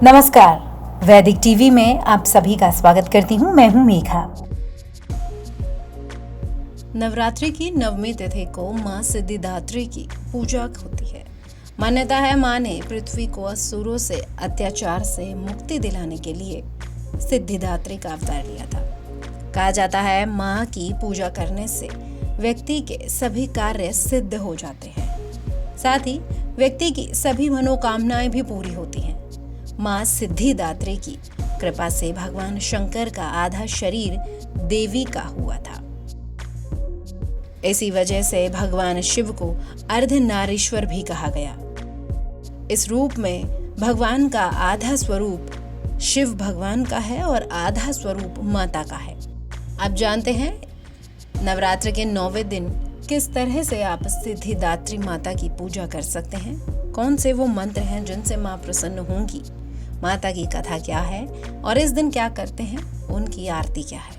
नमस्कार, वैदिक टीवी में आप सभी का स्वागत करती हूँ। मैं हूँ मेघा। नवरात्रि की नवमी तिथि को माँ सिद्धिदात्री की पूजा होती है। मान्यता है माँ ने पृथ्वी को असुरों से अत्याचार से मुक्ति दिलाने के लिए सिद्धिदात्री का अवतार लिया था। कहा जाता है माँ की पूजा करने से व्यक्ति के सभी कार्य सिद्ध हो जाते हैं, साथ ही व्यक्ति की सभी मनोकामनाएं भी पूरी होती हैं। माँ सिद्धिदात्री की कृपा से भगवान शंकर का आधा शरीर देवी का हुआ था। इसी वजह से भगवान शिव को अर्धनारीश्वर भी कहा गया। इस रूप में भगवान का आधा स्वरूप शिव भगवान का है और आधा स्वरूप माता का है। आप जानते हैं नवरात्र के 9वें दिन किस तरह से आप सिद्धिदात्री माता की पूजा कर सकते हैं? कौन से वो मंत्र हैं जिनसे माँ प्रसन्न होंगी? माता की कथा क्या है और इस दिन क्या करते हैं? उनकी आरती क्या है?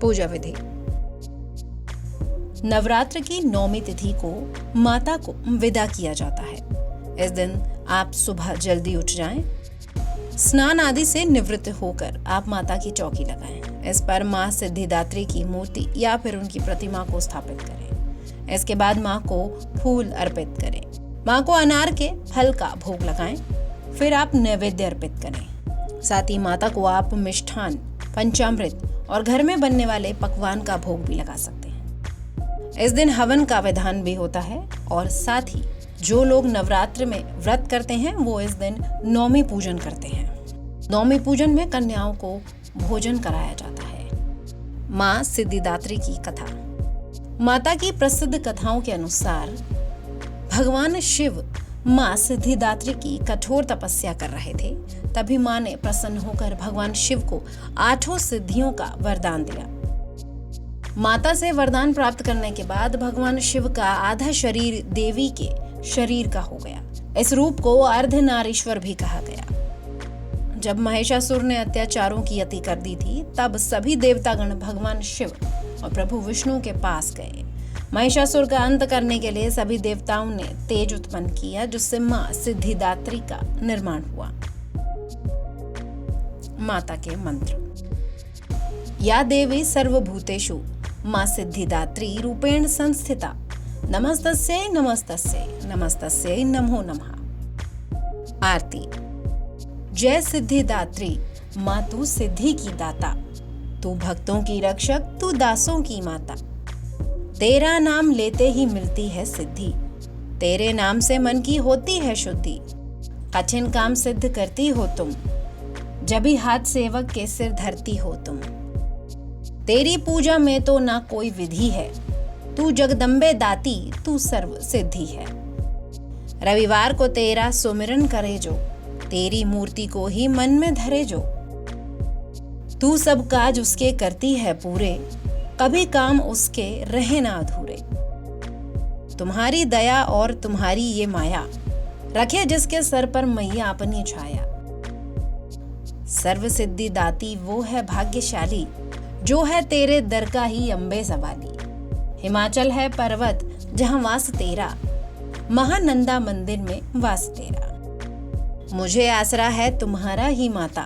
पूजा विधि। नवरात्र की 9वीं तिथि को माता को विदा किया जाता है। इस दिन आप सुबह जल्दी उठ जाएं, स्नान आदि से निवृत्त होकर आप माता की चौकी लगाएं। इस पर माँ सिद्धिदात्री की मूर्ति या फिर उनकी प्रतिमा को स्थापित करें। इसके बाद माँ को फूल अर्पित करें। माँ को अनार के फल का भोग लगाएं। फिर आप नैवेद्य अर्पित करें। साथ ही माता को आप मिष्ठान, पंचामृत और घर में बनने वाले पकवान का भोग भी लगा सकते हैं। इस दिन हवन का विधान भी होता है और साथ ही जो लोग नवरात्र में व्रत करते हैं वो इस दिन नौमी पूजन करते हैं। नौमी पूजन में कन्याओं को भोजन कराया जाता है। माँ सिद्धिदात्री की कथा। माता की प्रसिद्ध कथाओं के अनुसार भगवान शिव माँ सिद्धिदात्री की कठोर तपस्या कर रहे थे। तभी माँ ने प्रसन्न होकर भगवान शिव को 8 सिद्धियों का वरदान दिया। माता से वरदान प्राप्त करने के बाद भगवान शिव का आधा शरीर देवी के शरीर का हो गया। इस रूप को अर्धनारीश्वर भी कहा गया। जब महिषासुर ने अत्याचारों की अति कर दी थी, तब सभी देवतागण भगवान शिव और प्रभु विष्णु के पास गए। महिषासुर का अंत करने के लिए सभी देवताओं ने तेज उत्पन्न किया, जिससे माँ सिद्धिदात्री का निर्माण हुआ। माता के मंत्र। या देवी सर्वभूतेषु माँ सिद्धिदात्री रूपेण संस्थिता, नमस्तस्यै नमस्तस्यै नमस्तस्यै नमो नमः। आरती। जय सिद्धिदात्री माँ, तू सिद्धि की दाता, तू भक्तों की रक्षक, तू दासों की माता। तेरा नाम लेते ही मिलती है सिद्धि, तेरे नाम से मन की होती है शुद्धि। कठिन काम सिद्ध करती हो तुम, जभी हाथ सेवक के सिर धरती हो तुम। तेरी पूजा में तो ना कोई विधि है, तू जगदम्बे दाती, तू सर्व सिद्धि है। रविवार को तेरा सुमिरन करे जो, तेरी मूर्ति को ही मन में धरे जो। तू सब काज उसके करती है पूरे, कभी काम उसके रहे ना अधूरे। तुम्हारी दया और तुम्हारी ये माया, रखे जिसके सर पर मैया अपनी छाया। सर्व सिद्धि दाती वो है भाग्यशाली, जो है तेरे दर का ही अम्बे सवाली। हिमाचल है पर्वत जहां वास तेरा, महानंदा मंदिर में वास तेरा। मुझे आसरा है तुम्हारा ही माता,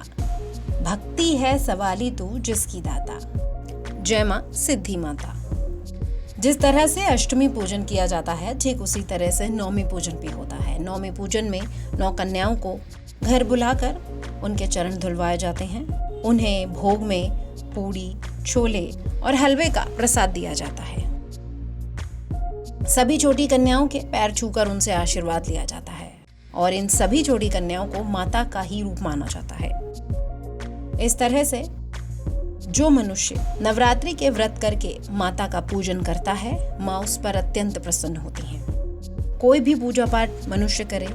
भक्ति है सवाली तू जिसकी दाता। जय मां सिद्धि माता। जिस तरह से अष्टमी पूजन किया जाता है, ठीक उसी तरह से नौमी पूजन भी होता है। नौमी पूजन में 9 कन्याओं को घर बुलाकर उनके चरण धुलवाए जाते हैं। उन्हें भोग में पूड़ी, छोले और हलवे का प्रसाद दिया जाता है। सभी छोटी कन्याओं के पैर छूकर उनसे आशीर्वाद लिया जाता है और इन सभी छोटी कन्याओं को माता का ही रूप माना जाता है। इस तरह से जो मनुष्य नवरात्रि के व्रत करके माता का पूजन करता है, माँ उस पर अत्यंत प्रसन्न होती हैं। कोई भी पूजा पाठ मनुष्य करे,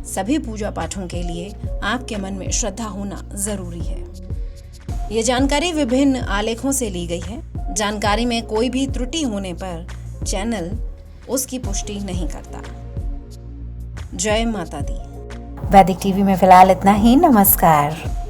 सभी पूजा पाठों के लिए आपके मन में श्रद्धा होना जरूरी है। ये जानकारी विभिन्न आलेखों से ली गई है। जानकारी में कोई भी त्रुटि होने पर चैनल उसकी पुष्टि नहीं करता। जय माता दी। वैदिक टीवी में फिलहाल इतना ही। नमस्कार।